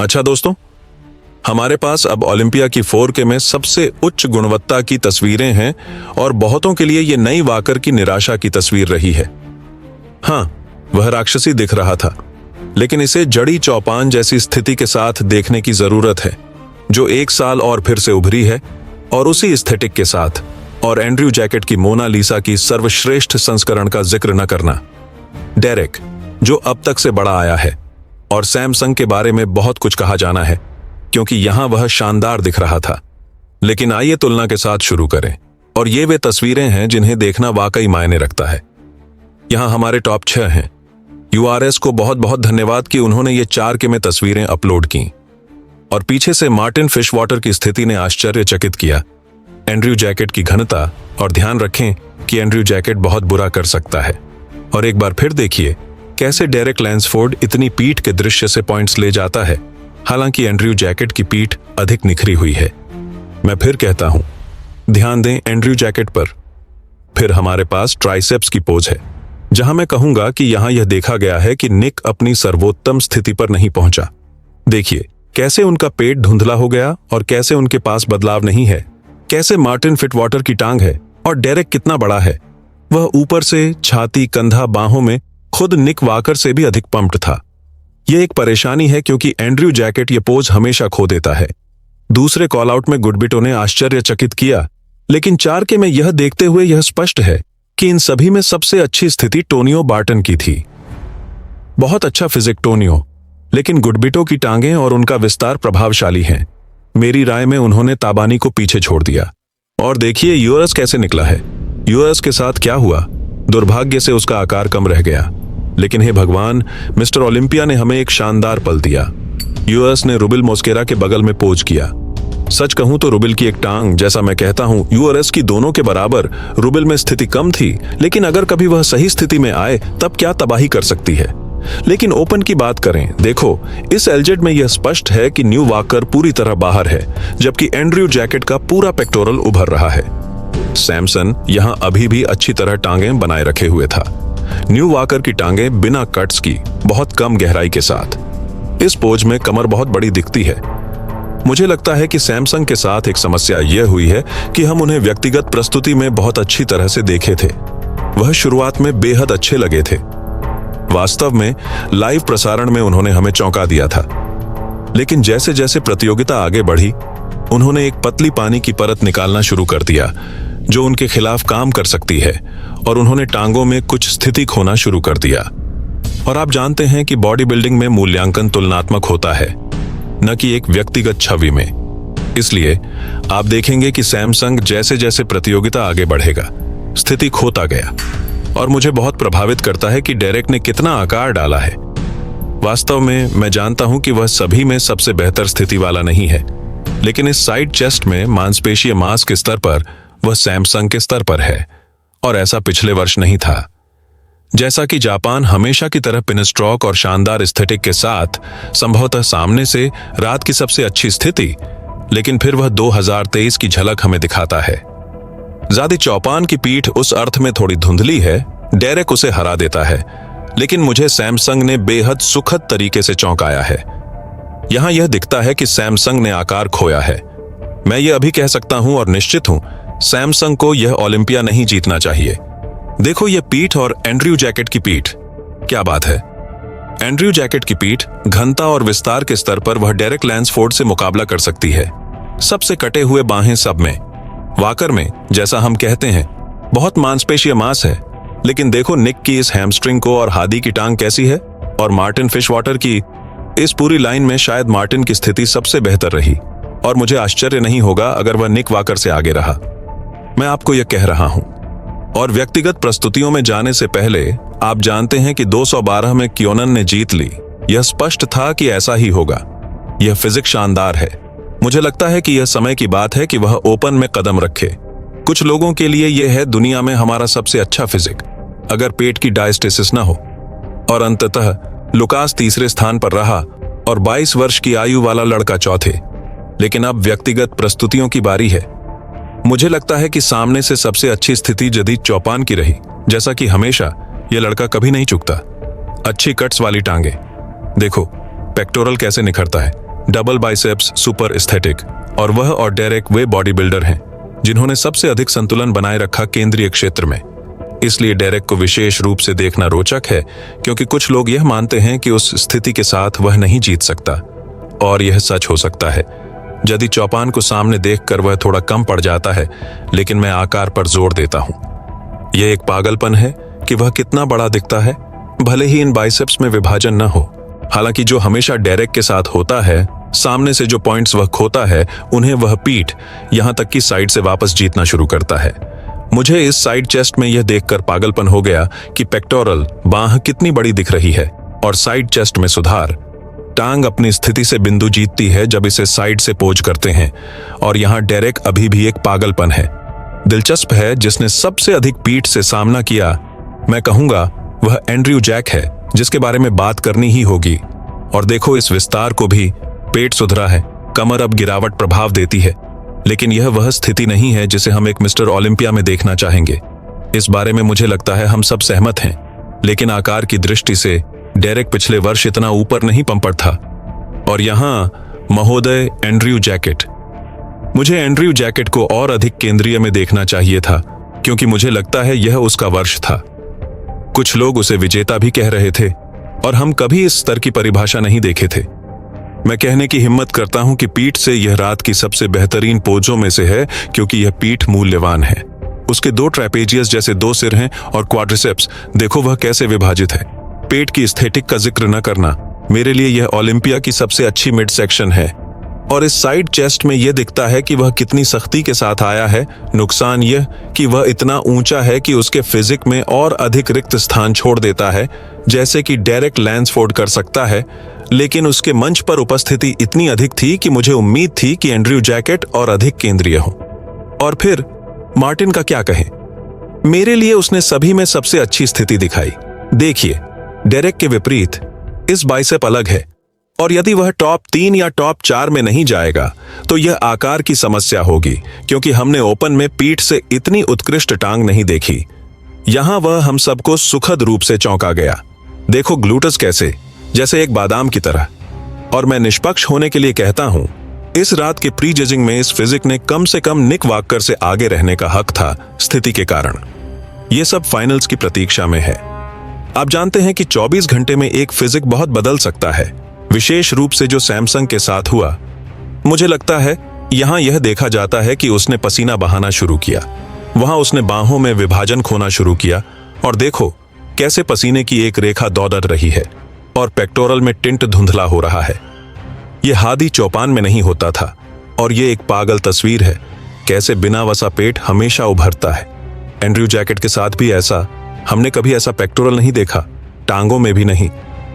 अच्छा दोस्तों, हमारे पास अब ओलंपिया की 4K में सबसे उच्च गुणवत्ता की तस्वीरें हैं और बहुतों के लिए ये नई वाकर की निराशा की तस्वीर रही है। हाँ, वह राक्षसी दिख रहा था, लेकिन इसे जड़ी चौपान जैसी स्थिति के साथ देखने की जरूरत है, जो 1 साल और फिर से उभरी है और उसी एस्थेटिक के साथ। और एंड्रयू जैकेट की मोनालिसा की सर्वश्रेष्ठ संस्करण का जिक्र न करना। डेरेक, जो अब तक से बड़ा आया है, और सैमसंग के बारे में बहुत कुछ कहा जाना है, क्योंकि यहां वह शानदार दिख रहा था। लेकिन आइए तुलना के साथ शुरू करें, और ये वे तस्वीरें हैं जिन्हें देखना वाकई मायने रखता है। यहां हमारे टॉप 6 हैं। URS को बहुत बहुत धन्यवाद कि उन्होंने ये 4K में तस्वीरें अपलोड की। और पीछे से मार्टिन फिशवाटर की स्थिति ने आश्चर्यचकित किया। एंड्रयू जैकेट की घनता, और ध्यान रखें कि एंड्रयू जैकेट बहुत बुरा कर सकता है। और एक बार फिर देखिए कैसे डेरेक लैंसफोर्ड इतनी पीठ के दृश्य से पॉइंट्स ले जाता है, हालांकि एंड्रयू जैकेट की पीठ अधिक निखरी हुई है। मैं फिर कहता हूं, ध्यान दें एंड्रयू जैकेट पर। फिर हमारे पास ट्राइसेप्स की पोज है, जहां मैं कहूंगा कि यहां यह देखा गया है कि निक अपनी सर्वोत्तम स्थिति पर नहीं पहुंचा। देखिए कैसे उनका पेट धुंधला हो गया और कैसे उनके पास बदलाव नहीं है। कैसे मार्टिन फिटवाटर की टांग है और डेरेक कितना बड़ा है। वह ऊपर से छाती, कंधा, बाहों में खुद निक वाकर से भी अधिक पंप्ड था। यह एक परेशानी है क्योंकि एंड्रयू जैकेट ये पोज हमेशा खो देता है। दूसरे कॉल आउट में गुडबिटो ने आश्चर्यचकित किया, लेकिन 4K में यह देखते हुए यह स्पष्ट है कि इन सभी में सबसे अच्छी स्थिति टोनियो बार्टन की थी। बहुत अच्छा फिजिक टोनियो, लेकिन गुडबिटो की टांगें और उनका विस्तार प्रभावशाली हैं। मेरी राय में उन्होंने ताबानी को पीछे छोड़ दिया। और देखिए यूएस कैसे निकला है। यूएस के साथ क्या हुआ? दुर्भाग्य से उसका आकार कम रह गया। लेकिन हे भगवान, मिस्टर ओलंपिया ने हमें एक शानदार पल दिया। यूएस ने रुबिल मोस्केरा के बगल में पोज किया। सच कहूं तो रुबिल की एक टांग, जैसा मैं कहता हूं, यूआरएस की दोनों के बराबर। रुबिल में स्थिति कम थी, लेकिन अगर कभी वह सही स्थिति में आए तब क्या तबाही कर सकती है। लेकिन ओपन की बात करें, देखो इस एलजेड में यह स्पष्ट है कि न्यू वाकर पूरी तरह बाहर है, जबकि एंड्रयू जैकेट का पूरा पेक्टोरल उभर रहा है। सैमसन यहां अभी भी अच्छी तरह टांगें बनाए रखे हुए था। न्यू वाकर की टांगें बिना कट्स की, बहुत कम गहराई के साथ। इस पोज में कमर बहुत बड़ी दिखती है। मुझे लगता है कि सैमसंग के साथ एक समस्या यह हुई है कि हम उन्हें व्यक्तिगत प्रस्तुति में बहुत अच्छी तरह से देखे थे। वह शुरुआत में बेहद अच्छे लगे थे। वास्तव में लाइव प्रसारण में उन्होंने हमें चौंका दिया था। लेकिन जैसे जैसे प्रतियोगिता आगे बढ़ी, उन्होंने एक पतली पानी की परत निकालना शुरू कर दिया, जो उनके खिलाफ काम कर सकती है, और उन्होंने टांगों में कुछ स्थिति खोना शुरू कर दिया। और आप जानते हैं कि बॉडी बिल्डिंग में मूल्यांकन तुलनात्मक होता है, न कि एक व्यक्तिगत छवि में। इसलिए आप देखेंगे कि सैमसंग जैसे जैसे प्रतियोगिता आगे बढ़ेगा, स्थिति खोता गया। और मुझे बहुत प्रभावित करता है कि डेरेक ने कितना आकार डाला है। वास्तव में मैं जानता हूं कि वह सभी में सबसे बेहतर स्थिति वाला नहीं है, लेकिन इस साइड चेस्ट में मांसपेशीय मांस के स्तर पर वह सैमसंग के स्तर पर है, और ऐसा पिछले वर्ष नहीं था। जैसा कि जापान हमेशा की तरह पिनस्ट्रोक और शानदार एस्थेटिक के साथ संभवतः सामने से रात की सबसे अच्छी स्थिति, लेकिन फिर वह 2023 की झलक हमें दिखाता है। ज्यादा चौपान की पीठ उस अर्थ में थोड़ी धुंधली है, डेरेक उसे हरा देता है, लेकिन मुझे सैमसंग ने बेहद सुखद तरीके से चौंकाया है। यहां यह दिखता है कि सैमसंग ने आकार खोया है। मैं ये अभी कह सकता हूं और निश्चित हूं, सैमसंग को यह ओलंपिया नहीं जीतना चाहिए। देखो ये पीठ और एंड्रयू जैकेट की पीठ, क्या बात है। एंड्रयू जैकेट की पीठ, घनता और विस्तार के स्तर पर वह डेरेक लैंसफोर्ड से मुकाबला कर सकती है। सबसे कटे हुए बाहें सब में। वाकर में, जैसा हम कहते हैं, बहुत मांसपेशीय मांस है, लेकिन देखो निक की इस हैमस्ट्रिंग को और हादी की टांग कैसी है, और मार्टिन फिशवाटर की। इस पूरी लाइन में शायद मार्टिन की स्थिति सबसे बेहतर रही, और मुझे आश्चर्य नहीं होगा अगर वह निक वाकर से आगे रहा। मैं आपको यह कह रहा हूं। और व्यक्तिगत प्रस्तुतियों में जाने से पहले आप जानते हैं कि 212 में क्योनन ने जीत ली। यह स्पष्ट था कि ऐसा ही होगा। यह फिजिक शानदार है। मुझे लगता है कि यह समय की बात है कि वह ओपन में कदम रखे। कुछ लोगों के लिए यह है दुनिया में हमारा सबसे अच्छा फिजिक, अगर पेट की डायस्टेसिस ना हो। और अंततः लुकास तीसरे स्थान पर रहा और 22 वर्ष की आयु वाला लड़का चौथे। लेकिन अब व्यक्तिगत प्रस्तुतियों की बारी है। मुझे लगता है कि सामने से सबसे अच्छी स्थिति जदीद चौपान की रही। जैसा कि हमेशा, यह लड़का कभी नहीं चुकता। अच्छी कट्स वाली टांगे, देखो पेक्टोरल कैसे निखरता है। डबल बाइसेप्स सुपर एस्थेटिक, और वह और डेरेक वे बॉडी बिल्डर हैं जिन्होंने सबसे अधिक संतुलन बनाए रखा केंद्रीय क्षेत्र में। इसलिए डेरेक को विशेष रूप से देखना रोचक है, क्योंकि कुछ लोग यह मानते हैं कि उस स्थिति के साथ वह नहीं जीत सकता, और यह सच हो सकता है। यदि चौपान को सामने देखकर वह थोड़ा कम पड़ जाता है, लेकिन मैं आकार पर जोर देता हूं। यह एक पागलपन है कि वह कितना बड़ा दिखता है, भले ही इन बाइसेप्स में विभाजन न हो। हालांकि जो हमेशा डेरेक के साथ होता है, सामने से जो पॉइंट्स वह खोता है, उन्हें वह पीठ, यहां तक कि साइड से वापस जीतना शुरू करता है। मुझे इस साइड चेस्ट में यह देखकर पागलपन हो गया कि पेक्टोरल बांह कितनी बड़ी दिख रही है, और साइड चेस्ट में सुधार। टांग अपनी स्थिति से बिंदु जीतती है जब इसे साइड से पोज करते हैं, और यहां डेरेक अभी भी एक पागलपन है। दिलचस्प है, जिसने सबसे अधिक पीठ से सामना किया, मैं कहूंगा वह एंड्रयू जैक है, जिसके बारे में बात करनी ही होगी। और देखो इस विस्तार को भी, पेट सुधरा है, कमर अब गिरावट प्रभाव देती है, लेकिन यह वह स्थिति नहीं है जिसे हम एक मिस्टर ओलंपिया में देखना चाहेंगे। इस बारे में मुझे लगता है हम सब सहमत हैं, लेकिन आकार की दृष्टि से डेरेक पिछले वर्ष इतना ऊपर नहीं पंपट था। और यहां महोदय एंड्रयू जैकेट, मुझे एंड्रयू जैकेट को और अधिक केंद्रीय में देखना चाहिए था, क्योंकि मुझे लगता है यह उसका वर्ष था। कुछ लोग उसे विजेता भी कह रहे थे, और हम कभी इस स्तर की परिभाषा नहीं देखे थे। मैं कहने की हिम्मत करता हूं कि पीठ से यह रात की सबसे बेहतरीन पोजों में से है, क्योंकि यह पीठ मूल्यवान है। उसके 2 ट्रेपेजियस जैसे 2 सिर हैं, और क्वाड्रिसेप्स देखो वह कैसे विभाजित है। पेट की एस्थेटिक का जिक्र न करना, मेरे लिए यह ओलंपिया की सबसे अच्छी मिड सेक्शन है। और इस साइड चेस्ट में यह दिखता है कि वह कितनी सख्ती के साथ आया है। नुकसान यह कि वह इतना ऊंचा है कि उसके फिजिक में और अधिक रिक्त स्थान छोड़ देता है, जैसे कि डेरेक लैंसफोर्ड कर सकता है, लेकिन उसके मंच पर उपस्थिति इतनी अधिक थी कि मुझे उम्मीद थी कि एंड्रयू जैकेट और अधिक केंद्रीय हो। और फिर मार्टिन का क्या कहें, मेरे लिए उसने सभी में सबसे अच्छी स्थिति दिखाई। देखिए, डेरेक के विपरीत इस बाइसेप अलग है, और यदि वह टॉप 3 या टॉप 4 में नहीं जाएगा तो यह आकार की समस्या होगी, क्योंकि हमने ओपन में पीठ से इतनी उत्कृष्ट टांग नहीं देखी। यहां वह हम सबको सुखद रूप से चौंका गया। देखो ग्लूटस कैसे, जैसे एक बादाम की तरह। और मैं निष्पक्ष होने के लिए कहता हूं, इस रात के प्री जजिंग में इस फिजिक ने कम से कम निक वॉकर से आगे रहने का हक था, स्थिति के कारण। यह सब फाइनल्स की प्रतीक्षा में है। आप जानते हैं कि 24 घंटे में एक फिजिक बहुत बदल सकता है, विशेष रूप से जो सैमसंग के साथ हुआ। मुझे लगता है यहां यह देखा जाता है कि उसने पसीना बहाना शुरू किया, वहां उसने बाहों में विभाजन खोना शुरू किया, और देखो कैसे पसीने की एक रेखा दौड़ रही है, और पेक्टोरल में टिंट धुंधला हो रहा है। यह हादी चौपान में नहीं होता था, और यह एक पागल तस्वीर है, कैसे बिना वसा पेट हमेशा उभरता है। एंड्रयू जैकेट के साथ भी ऐसा, हमने कभी ऐसा पेक्टोरल नहीं देखा, टांगों में भी नहीं।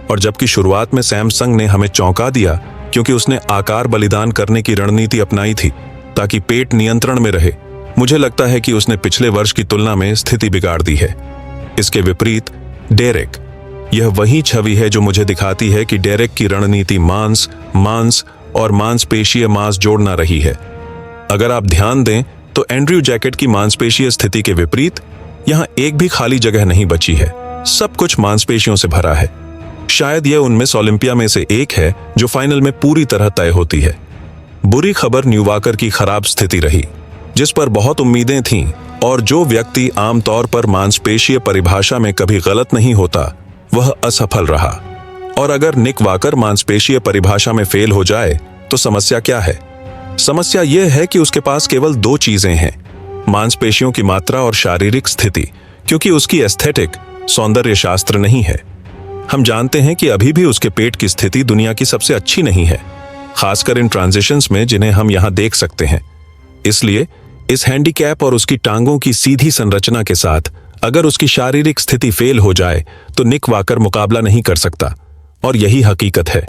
और जबकि शुरुआत में सैमसंग ने हमें चौंका दिया, क्योंकि उसने आकार बलिदान करने की रणनीति अपनाई थी ताकि पेट नियंत्रण में रहे। मुझे लगता है कि उसने पिछले वर्ष की तुलना में स्थिति बिगाड़ दी है। इसके विपरीत डेरेक, यह वही छवि है जो मुझे दिखाती है कि डेरेक की रणनीति मांस और मांसपेशीय मांस जोड़ना रही है। अगर आप ध्यान दें तो एंड्रयू जैकेट की मांसपेशीय स्थिति के विपरीत यहां एक भी खाली जगह नहीं बची है, सब कुछ मांसपेशियों से भरा है। शायद यह उनमें ओलंपिया में से एक है जो फाइनल में पूरी तरह तय होती है। बुरी खबर न्यूवॉकर की खराब स्थिति रही, जिस पर बहुत उम्मीदें थीं, और जो व्यक्ति आमतौर पर मांसपेशीय परिभाषा में कभी गलत नहीं होता, वह असफल रहा। और अगर निक वॉकर मांसपेशीय परिभाषा में फेल हो जाए तो समस्या क्या है? समस्या यह है कि उसके पास केवल 2 चीजें हैं, मांसपेशियों की मात्रा और शारीरिक स्थिति, क्योंकि उसकी एस्थेटिक सौंदर्य शास्त्र नहीं है। हम जानते हैं कि अभी भी उसके पेट की स्थिति दुनिया की सबसे अच्छी नहीं है, खासकर इन ट्रांजिशंस में जिन्हें हम यहां देख सकते हैं। इसलिए इस हैंडीकैप और उसकी टांगों की सीधी संरचना के साथ अगर उसकी शारीरिक स्थिति फेल हो जाए तो निक वॉकर मुकाबला नहीं कर सकता, और यही हकीकत है।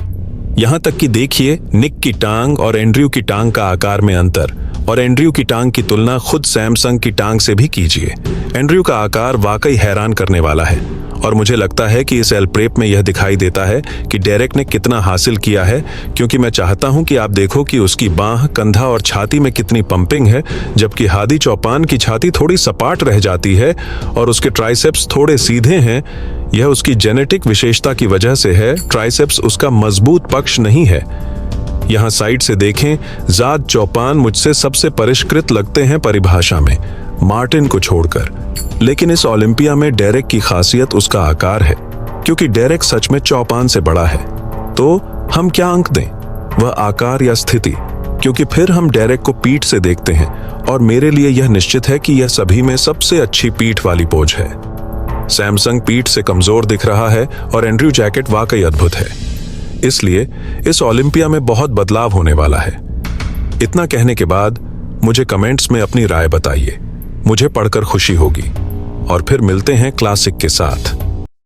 यहां तक कि देखिए निक की टांग और एंड्रयू की टांग का आकार में अंतर, और एंड्रयू की टांग की तुलना खुद सैमसंग की टांग से भी कीजिए। एंड्रयू का आकार वाकई हैरान करने वाला है, और मुझे लगता है कि इस एल प्रेप में यह दिखाई देता है कि डेरेक ने कितना हासिल किया है, क्योंकि मैं चाहता हूं कि आप देखो कि उसकी बांह, कंधा और छाती में कितनी पंपिंग है, जबकि हादी चौपान की छाती थोड़ी सपाट रह जाती है और उसके ट्राइसेप्स थोड़े सीधे हैं। यह उसकी जेनेटिक विशेषता की वजह से है, ट्राइसेप्स उसका मजबूत पक्ष नहीं है। यहाँ साइड से देखें, जाद चौपान मुझसे सबसे परिष्कृत लगते हैं परिभाषा में, मार्टिन को छोड़कर। लेकिन इस ओलंपिया में डेरेक की खासियत उसका आकार है, क्योंकि डेरेक सच में चौपान से बड़ा है। तो हम क्या अंक दें, वह आकार या स्थिति? क्योंकि फिर हम डेरेक को पीठ से देखते हैं और मेरे लिए यह निश्चित है कि यह सभी में सबसे अच्छी पीठ वाली पोज है। सैमसंग पीठ से कमजोर दिख रहा है और एंड्रयू जैकेट वाकई अद्भुत है। इसलिए इस ओलंपिया में बहुत बदलाव होने वाला है। इतना कहने के बाद मुझे कमेंट्स में अपनी राय बताइए, मुझे पढ़कर खुशी होगी। और फिर मिलते हैं क्लासिक के साथ।